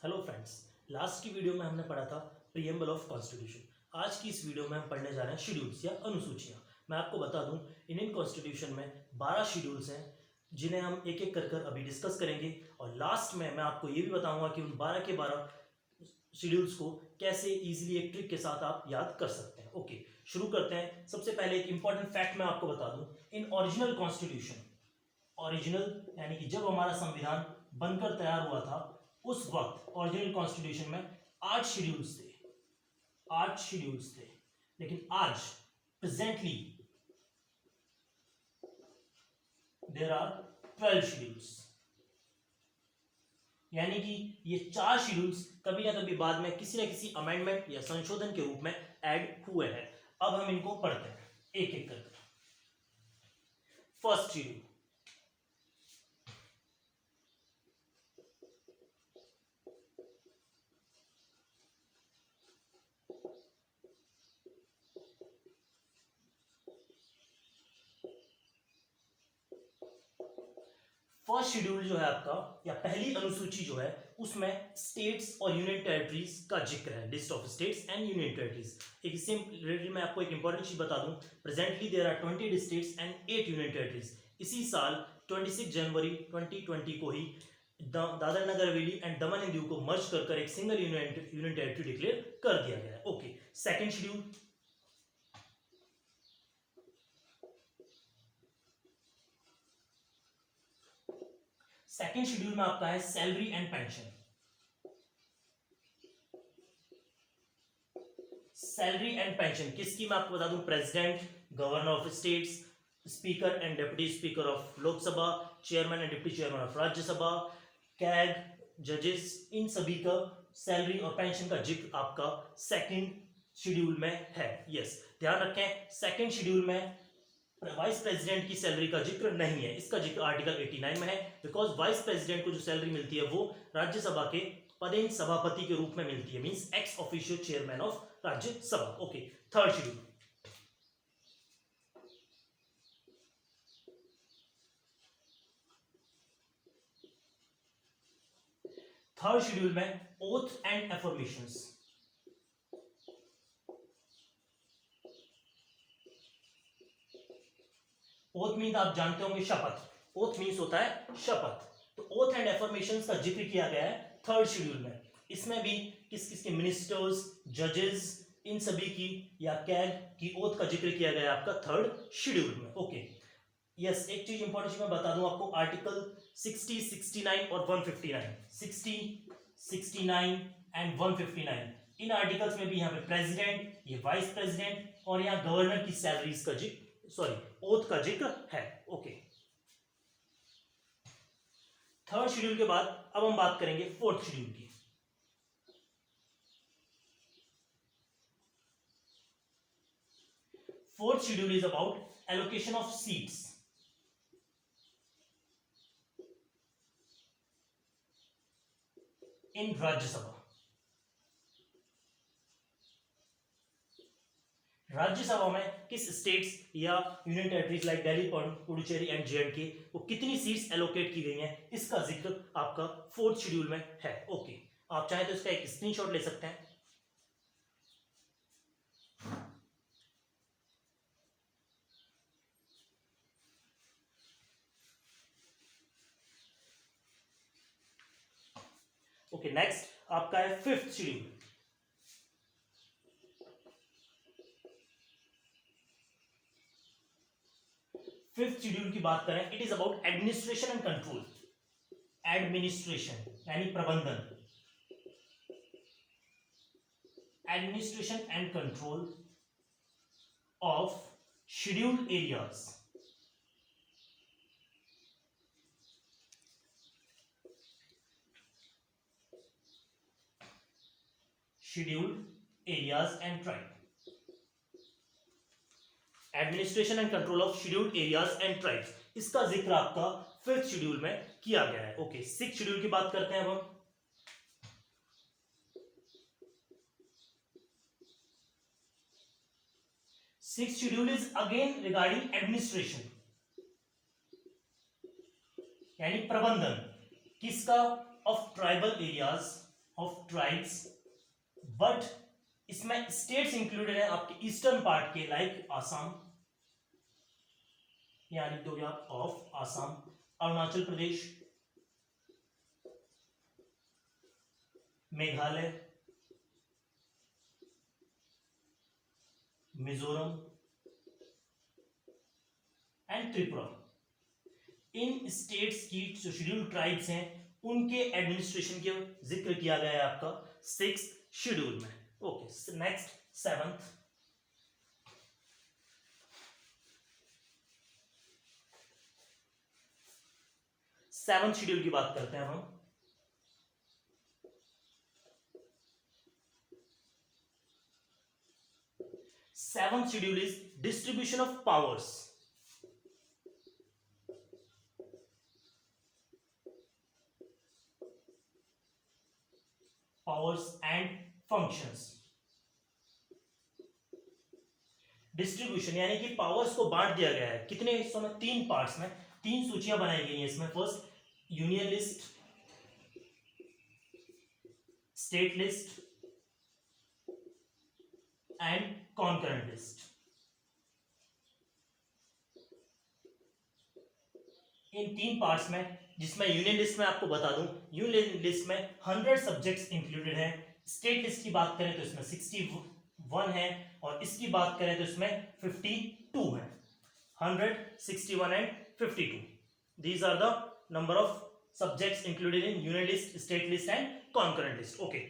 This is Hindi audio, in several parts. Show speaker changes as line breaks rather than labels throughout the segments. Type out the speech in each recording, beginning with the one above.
हेलो फ्रेंड्स, लास्ट की वीडियो में हमने पढ़ा था प्रीएम्बल ऑफ कॉन्स्टिट्यूशन। आज की इस वीडियो में हम पढ़ने जा रहे हैं शेड्यूल्स या अनुसूचियां। मैं आपको बता दूं, इंडियन कॉन्स्टिट्यूशन में 12 शेड्यूल्स हैं जिन्हें हम एक एक कर अभी डिस्कस करेंगे। और लास्ट में मैं आपको ये भी बताऊंगा कि उन 12 के 12 शेड्यूल्स को कैसे इजीली एक ट्रिक के साथ आप याद कर सकते हैं। ओके, शुरू करते हैं। सबसे पहले एक इंपॉर्टेंट फैक्ट मैं आपको बता दूं, इन ओरिजिनल कॉन्स्टिट्यूशन, ओरिजिनल यानी कि जब हमारा संविधान बनकर तैयार हुआ था उस वक्त ओरिजिनल कॉन्स्टिट्यूशन में 8 शेड्यूल्स थे। लेकिन आज प्रेजेंटली देयर आर 12 शेड्यूल्स, यानी कि ये 4 शेड्यूल्स कभी ना कभी बाद में किसी ना किसी अमेंडमेंट या संशोधन के रूप में ऐड हुए हैं। अब हम इनको पढ़ते हैं एक एक करके। फर्स्ट शेड्यूल, फर्स्ट शेड्यूल जो है आपका, या पहली अनुसूची जो है, उसमें स्टेट्स और यूनियन टेरिटरीज का जिक्र है। List of states and union territories. एक इससे रिलेटेड मैं आपको एक इंपॉर्टेंट चीज बता दूं, presently there are 20 states and 8 union territories. इसी साल 26 जनवरी 2020 को ही Dadar Nagar Haveli and Daman and Diu को मर्ज कर एक सिंगल यूनियन टेरिटरी डिक्लेयर कर दिया गया है। Okay, second schedule, second schedule में आपका है salary and pension. Salary and pension किसकी मैं आपको बता दूं, president, governor of states, speaker and deputy speaker of Lok Sabha, chairman and deputy chairman of Rajya Sabha, CAG, जजेस, इन सभी का सैलरी और पेंशन का जिक्र आपका सेकंड शेड्यूल में है। यस, ध्यान रखें, सेकंड शेड्यूल में वाइस प्रेसिडेंट की सैलरी का जिक्र नहीं है। इसका जिक्र आर्टिकल 89 में है, बिकॉज वाइस प्रेसिडेंट को जो सैलरी मिलती है वो राज्यसभा के पदेन सभापति के रूप में मिलती है, means ex officio chairman of Rajya Sabha. Okay, third schedule, third schedule में oath and affirmations. Oath means आप जानते होंगे शपथ, ओथ मीन्स होता है शपथ। तो ओथ एंड एफर्मेशंस का जिक्र किया गया है थर्ड शेड्यूल में। इसमें भी किस किस के मिनिस्टर्स, जजेस, इन सभी की या कैग की ओथ का जिक्र किया गया है आपका थर्ड शेड्यूल में। ओके, यस, एक चीज इंपॉर्टेंट मैं बता दूं आपको, आर्टिकल 60, 69 और 159, 60, 69 एंड 159, इन आर्टिकल्स में भी यहाँ पे प्रेसिडेंट, ये वाइस प्रेसिडेंट और यहाँ गवर्नर की सैलरीज का जिक्र, सॉरी, ओथ का जिक्र है। ओके, थर्ड शेड्यूल के बाद अब हम बात करेंगे फोर्थ शेड्यूल की। Fourth schedule is about allocation of seats in Rajya Sabha. Rajya Sabha में किस स्टेट्स या union territories like Delhi, Puducherry and जे&के को कितनी सीट्स एलोकेट की गई हैं, इसका जिक्र आपका फोर्थ शेड्यूल में है। ओके, आप चाहे तो इसका एक स्क्रीनशॉट ले सकते हैं। ओके, नेक्स्ट आपका है फिफ्थ शेड्यूल। फिफ्थ शेड्यूल की बात करें, it is about administration and control. Administration यानी प्रबंधन, administration and control of scheduled areas. Scheduled areas and tribe, administration and control of scheduled areas and tribes, इसका जिक्र आपका फिफ्थ शेड्यूल में किया गया है। ओके, सिक्स्थ शेड्यूल की बात करते हैं अब हम। Sixth schedule is again regarding administration, यानी प्रबंधन किसका, of tribal areas of tribes, but इसमें स्टेट्स इंक्लूडेड है आपके ईस्टर्न पार्ट के, लाइक आसाम, यहाँ लिख दोगे आप of Assam, Arunachal Pradesh, Meghalaya, Mizoram and Tripura. In states की जो शेड्यूल्ड ट्राइब्स हैं उनके एडमिनिस्ट्रेशन के जिक्र किया गया है आपका 6th शेड्यूल में। Okay, next 7th। 7th schedule की बात करते हैं हम। 7th schedule is distribution of powers. Powers and functions. Distribution यानी कि पावर्स को बांट दिया गया है कितने हिस्सों में, 3 पार्ट्स में। 3 सूचियां बनाई गई हैं इसमें। First union list, state list and concurrent list. In 3 parts में, जिसमें यूनियन लिस्ट में आपको बता दूं, यूनियन लिस्ट में 100 सब्जेक्ट्स इंक्लूडेड हैं। स्टेट लिस्ट की बात करें तो इसमें 61 है, और इसकी बात करें तो इसमें 52 है। 100, 61 and 52, these are the number of subjects included in union list, state list and concurrent list. Okay,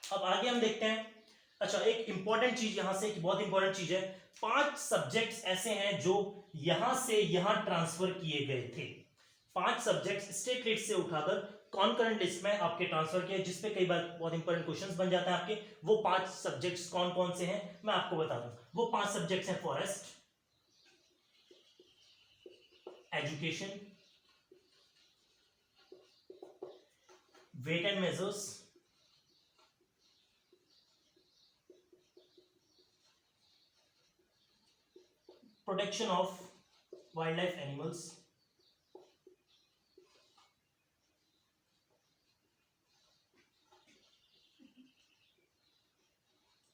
अब आगे हम देखते हैं। अच्छा, एक इंपॉर्टेंट चीज यहां से, एक बहुत इंपॉर्टेंट चीज है, 5 सब्जेक्ट्स ऐसे हैं जो यहां से यहां ट्रांसफर किए गए थे। 5 सब्जेक्ट्स स्टेट लिस्ट से उठाकर कॉन्करेंट लिस्ट में आपके ट्रांसफर किए, जिसपे कई बार बहुत इंपॉर्टेंट क्वेश्चंस बन जाते हैं आपके। वो 5 सब्जेक्ट्स कौन कौन से हैं मैं आपको बता दूं। वो 5 सब्जेक्ट्स हैं forest, education, weight and measures, protection of wild life animals,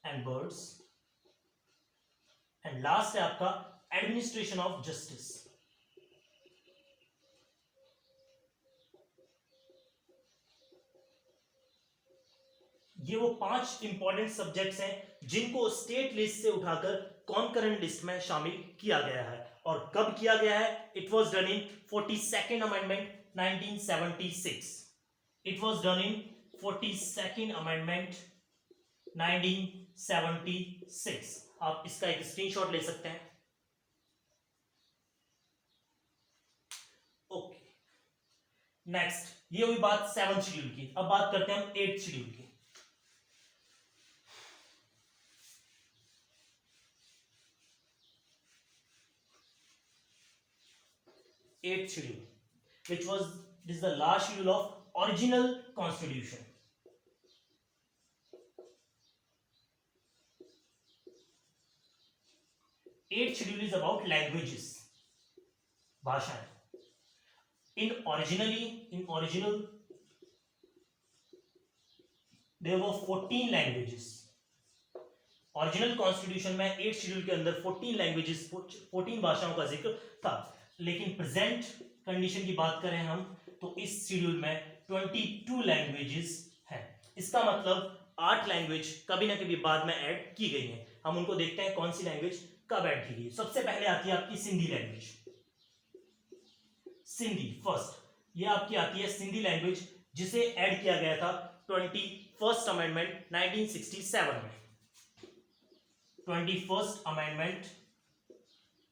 and birds, and last है आपका एडमिनिस्ट्रेशन ऑफ जस्टिस। ये वो 5 इंपॉर्टेंट सब्जेक्ट्स हैं जिनको स्टेट लिस्ट से उठाकर कॉन्करेंट लिस्ट में शामिल किया गया है। और कब किया गया है? It was done in 42nd amendment 1976। It was done in 42nd amendment 1976। आप इसका एक स्क्रीनशॉट ले सकते हैं। ओके, नेक्स्ट, ये हुई बात 7th शेड्यूल की। अब बात करते हैं हम 8th शेड्यूल की। 8th schedule, which was, this is the last schedule of original constitution. Eighth schedule is about languages, भाषाएं। In original there were 14 languages. Original constitution में 8th शेड्यूल के अंदर 14 लैंग्वेजेस, 14 भाषाओं का जिक्र था। लेकिन प्रेजेंट कंडीशन की बात करें हम तो इस शेड्यूल में 22 लैंग्वेजेस हैं। इसका मतलब 8 लैंग्वेज कभी ना कभी बाद में ऐड की गई हैं। हम उनको देखते हैं कौन सी लैंग्वेज कब ऐड की गई। सबसे पहले आती है आपकी सिंधी लैंग्वेज। सिंधी फर्स्ट, ये आपकी आती है सिंधी लैंग्वेज, जिसे ऐड किया गया था 21st अमेंडमेंट 1967 में। 21st amendment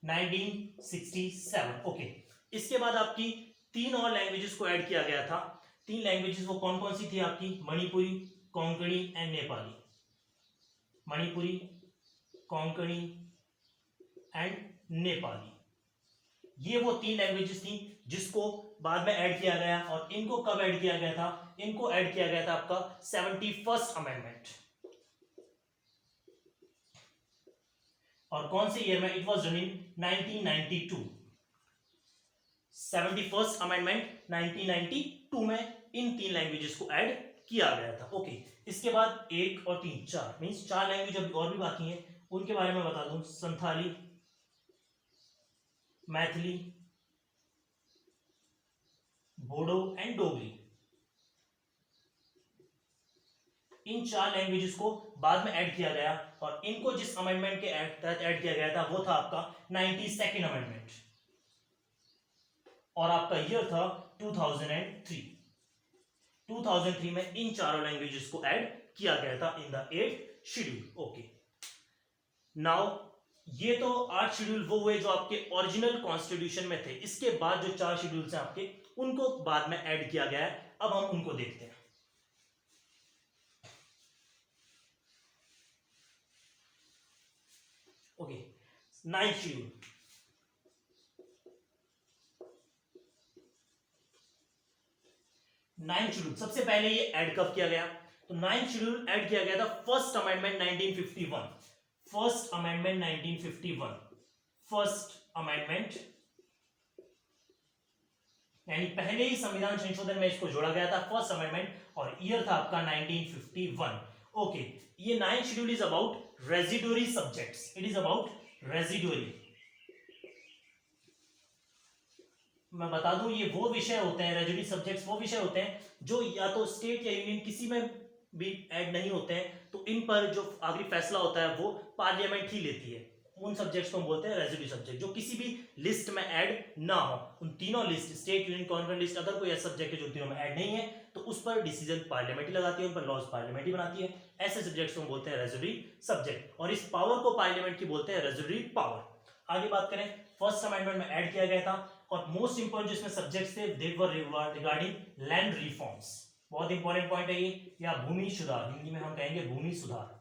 1967। ओके, इसके बाद आपकी 3 और लैंग्वेजेस को ऐड किया गया था। 3 लैंग्वेजेस वो कौन कौन सी थी आपकी? मणिपुरी, कोंकणी एंड नेपाली। मणिपुरी, कोंकणी एंड नेपाली, ये वो 3 लैंग्वेजेस थी जिसको बाद में ऐड किया गया। और इनको कब ऐड किया गया था? इनको ऐड किया गया था आपका 71st अमेंडमेंट। और कौन से ईयर में? It was done in 1992। 71st amendment 1992 में इन 3 लैंग्वेजेस को ऐड किया गया था। ओके, इसके बाद 1 और 3 4 मीन्स 4 लैंग्वेज अभी और भी बाकी हैं, उनके बारे में बता दूं। Santhali, Maithili, Bodo and Dogri. In 4 languages को बाद में ऐड किया गया, और इनको जिस अमेंडमेंट के तहत ऐड किया गया था वो था आपका 92nd अमेंडमेंट, और आपका ईयर था 2003। 2003 में इन चारों लैंग्वेजेस को ऐड किया गया था in the 8th schedule. Okay, now ये तो 8 शेड्यूल वो हुए जो आपके ओरिजिनल कॉन्स्टिट्यूशन में थे। इसके बाद जो 4 शेड्यूल्स हैं आपके, उनको बाद में ऐड किया गया है। अब हम उनको देखते हैं। Okay, 9th schedule. 9th schedule सबसे पहले ये ऐड कब किया गया? तो 9th शेड्यूल ऐड किया गया था first amendment 1951। First amendment 1951, first amendment, यानी पहले ही संविधान संशोधन में इसको जोड़ा गया था, फर्स्ट अमेंडमेंट, और ईयर था आपका 1951। ओके, ये 9th schedule is about residuary subjects. It is about residuary. मैं बता दूं, ये वो विषय होते हैं, रेजिडुअरी सब्जेक्ट्स वो विषय होते हैं जो या तो स्टेट या यूनियन किसी में भी ऐड नहीं होते हैं, तो इन पर जो आखिरी फैसला होता है वो पार्लियामेंट ही लेती है। उन सब्जेक्ट्स को हम बोलते हैं रेजिडुअरी सब्जेक्ट, जो किसी भी लिस्ट में ऐड ना हो। उन तीनों list, state, union, conference list, अगर कोई ऐसा सब्जेक्ट है जो तीनों में ऐड नहीं है, तो उस पर डिसीजन पार्लियामेंट ही लगाती है, उन पर लॉज पार्लियामेंट ही बनाती है। ऐसे सब्जेक्ट्स को हम बोलते हैं रेजिडुअरी सब्जेक्ट, और इस पावर को पार्लियामेंट की बोलते हैं रेजिडुअरी पावर। आगे बात करें, फर्स्ट अमेंडमेंट में ऐड किया गया था, और मोस्ट इंपोर्टेंट जिसमें सब्जेक्ट्स थे दे वर रिगार्डिंग लैंड रिफॉर्म्स। बहुत इंपॉर्टेंट पॉइंट है ये, या भूमि सुधार, हिंदी में हम कहेंगे भूमि सुधार,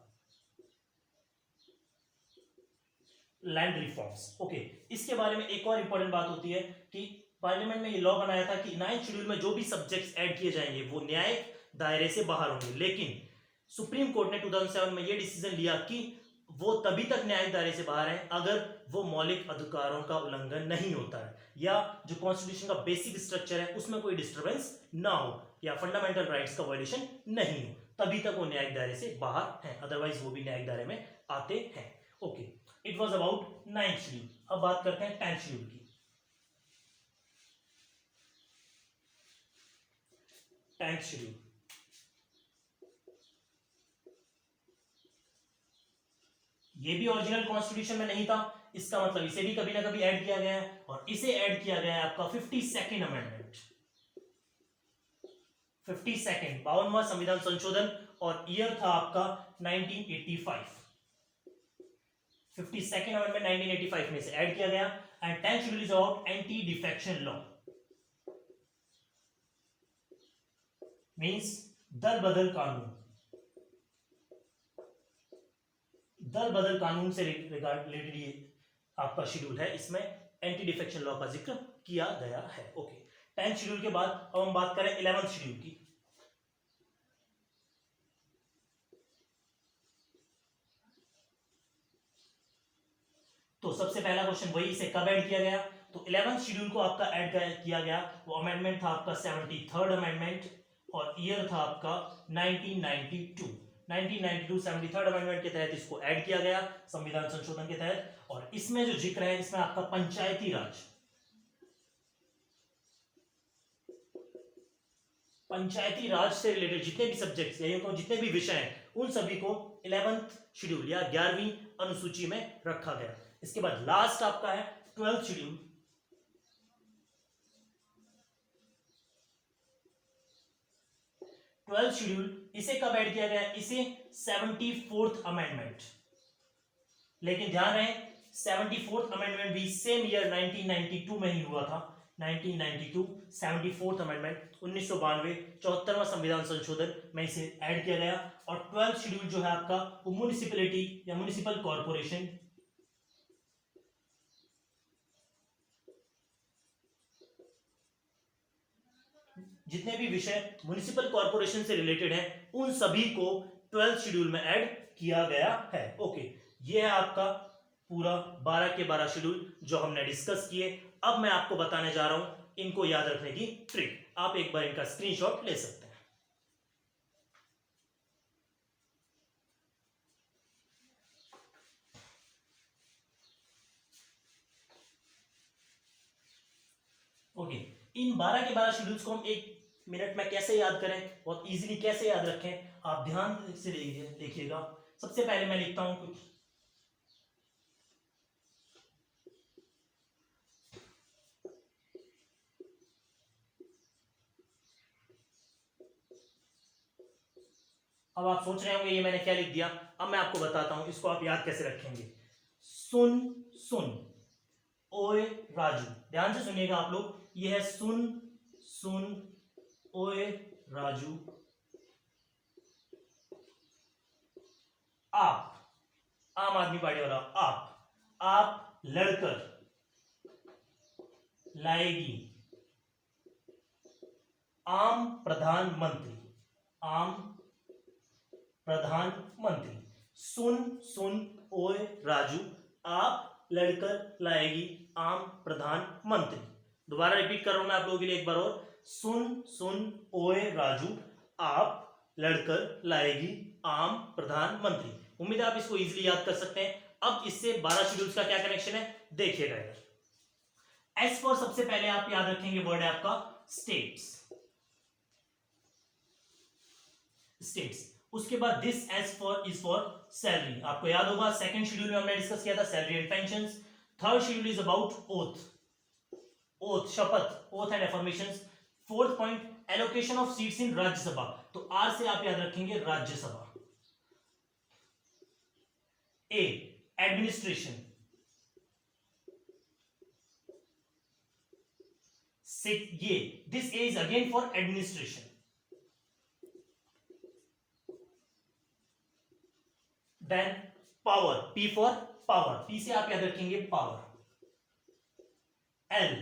लैंड रिफॉर्म्स। ओके, इसके बारे में एक और इंपॉर्टेंट बात होती है कि पार्लियामेंट में ये लॉ बनाया था कि 9th शेड्यूल में जो भी सब्जेक्ट्स ऐड किए जाएंगे वो न्यायिक दायरे से बाहर होंगे, लेकिन सुप्रीम कोर्ट ने 2007 में ये डिसीजन लिया कि वो तभी तक न्यायिक दायरे से बाहर है अगर वो मौलिक अधिकारों का उल्लंघन नहीं होता है, या जो कॉन्स्टिट्यूशन का बेसिक स्ट्रक्चर है उसमें कोई डिस्टर्बेंस ना हो, या फंडामेंटल राइट्स का वायलेशन नहीं हो, तभी तक वो न्यायिक दायरे से बाहर हैं, अदरवाइज वो भी न्यायिक दायरे में आते हैं। Okay, it was about 9th schedule. अब बात करते हैं 10th शेड्यूल की। 10th शेड्यूल ये भी ओरिजिनल कॉन्स्टिट्यूशन में नहीं था, इसका मतलब इसे भी कभी ना कभी ऐड किया गया है, और इसे ऐड किया गया है आपका 52nd अमेंडमेंट। 52nd 52वां संविधान संशोधन, और ईयर था आपका 1985। 52nd अमेंडमेंट 1985 में से ऐड किया गया। And 10th schedule is about anti defection law, means दल बदल कानून। दल बदल कानून से रिलेटेड ये आपका शेड्यूल है, इसमें एंटी डिफेक्शन लॉ का जिक्र किया गया है। ओके, 10th शेड्यूल के बाद अब हम बात करें 11th शेड्यूल की। तो सबसे पहला क्वेश्चन वही, इसे कब ऐड किया गया? तो 11th शेड्यूल को आपका ऐड किया गया, वो अमेंडमेंट था आपका 73rd अमेंडमेंट, और ईयर था आपका 1992। 73rd अमेंडमेंट के तहत इसको ऐड किया गया संविधान संशोधन के तहत, और इसमें जो जिक्र है इसमें आपका पंचायती राज, पंचायती राज से रिलेटेड जितने भी सब्जेक्ट्स या जितने भी विषय हैं उन सभी को 11th शेड्यूल या 11वीं अनुसूची में रखा गया। इसके बाद लास्ट आपका है 12th शेड्यूल। 12th शेड्यूल, इसे कब ऐड किया गया? इसे 74th अमेंडमेंट, लेकिन ध्यान रहे 74th अमेंडमेंट भी सेम ईयर 1992 में ही हुआ था। 1992 74th अमेंडमेंट 1992 74वां संविधान संशोधन में इसे ऐड किया गया। और 12th शेड्यूल जो है आपका वो म्युनिसिपैलिटी या म्युनिसिपल कॉर्पोरेशन, जितने भी विषय म्युनिसिपल कॉर्पोरेशन से रिलेटेड हैं उन सभी को 12th शेड्यूल में ऐड किया गया है। ओके, ये है आपका पूरा 12 के 12 शेड्यूल जो हमने डिस्कस किए। अब मैं आपको बताने जा रहा हूं इनको याद रखने की ट्रिक। आप एक बार इनका स्क्रीनशॉट ले सकते हैं। इन 12 के 12 शेड्यूल्स को हम 1 मिनट में कैसे याद करें और इजीली कैसे याद रखें, आप ध्यान से देखिएगा। सबसे पहले मैं लिखता हूं कुछ, अब आप सोच रहे होंगे ये मैंने क्या लिख दिया। अब मैं आपको बताता हूं इसको आप याद कैसे रखेंगे। सुन सुन ओए राजू, ध्यान से सुनिएगा आप लोग, ये है सुन सुन ओए राजू। आप, आम आदमी पार्टी वाला, आप लड़कर लाएगी आम प्रधानमंत्री, आम प्रधानमंत्री। सुन सुन ओए राजू, आप लड़कर लाएगी आम प्रधानमंत्री। दोबारा रिपीट कर रहा हूं मैं आप लोगों के लिए एक बार और। सुन सुन ओए राजू, आप लड़कर लाएगी आम प्रधानमंत्री। उम्मीद है आप इसको इजीली याद कर सकते हैं। अब इससे 12 शेड्यूल्स का क्या कनेक्शन है देखिएगा यार। एस फॉर सबसे पहले आप याद रखेंगे वर्ड है आपका स्टेट्स, स्टेट्स। उसके बाद this S for is for salary, आपको याद होगा सेकंड शेड्यूल में हमने डिस्कस किया था salary and pensions. Third schedule is about oath, oath शपथ, oath and affirmations. Fourth point allocation of seats in Rajya Sabha, तो आर से आप याद रखेंगे राज्यसभा। ए एडमिनिस्ट्रेशन, ये this A is again for administration. Then power, P for power, P से आप याद रखेंगे power. L,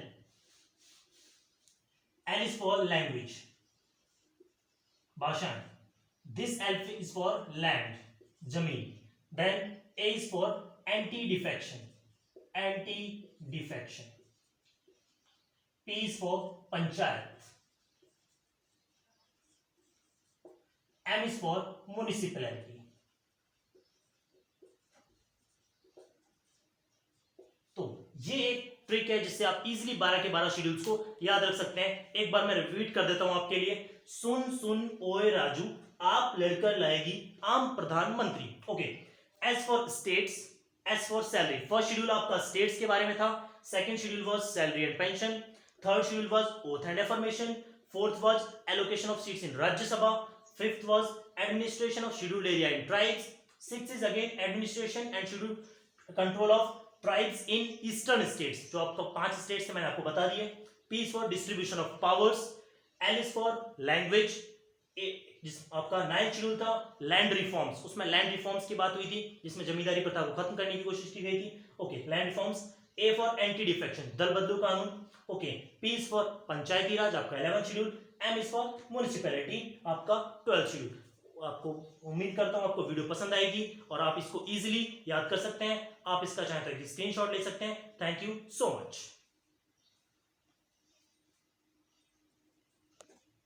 L is for language, भाषाएं। This L is for land, जमीन। Then A is for anti defection, anti defection. P is for panchayat. M is for municipality. तो ये एक ट्रिक है जिससे आप इजीली 12 के 12 शेड्यूल्स को याद रख सकते हैं। एक बार मैं रिपीट कर देता हूं आपके लिए। सुन सुन ओए राजू, आप लड़कर लाएगी आम प्रधानमंत्री। Okay, S for states, S for salary. First schedule आपका स्टेट्स के बारे में था, second schedule was salary and pension, third schedule was oath and affirmation, fourth was allocation of seats in Rajya Sabha, fifth was administration of scheduled area in tribes, sixth is again administration and schedule control of tribes in eastern states, जो आपको 5 स्टेट्स मैंने आपको बता दिए। P is for distribution of powers, L is for language. जिस आपका 9th शेड्यूल था लैंड रिफॉर्म्स, उसमें लैंड रिफॉर्म्स की बात हुई थी जिसमें जमींदारी प्रथा को खत्म करने की कोशिश की गई थी। Okay, land reforms. A for anti defection, दल बदलू कानून। Okay, P is for Panchayati Raj, आपका 11th schedule. M is for municipality, आपका 12th शेड्यूल। आपको उम्मीद करता हूं आपको वीडियो पसंद आएगी और आप इसको इजीली याद कर सकते हैं। आप इसका चाहे तो स्क्रीनशॉट ले सकते हैं। Thank you so much.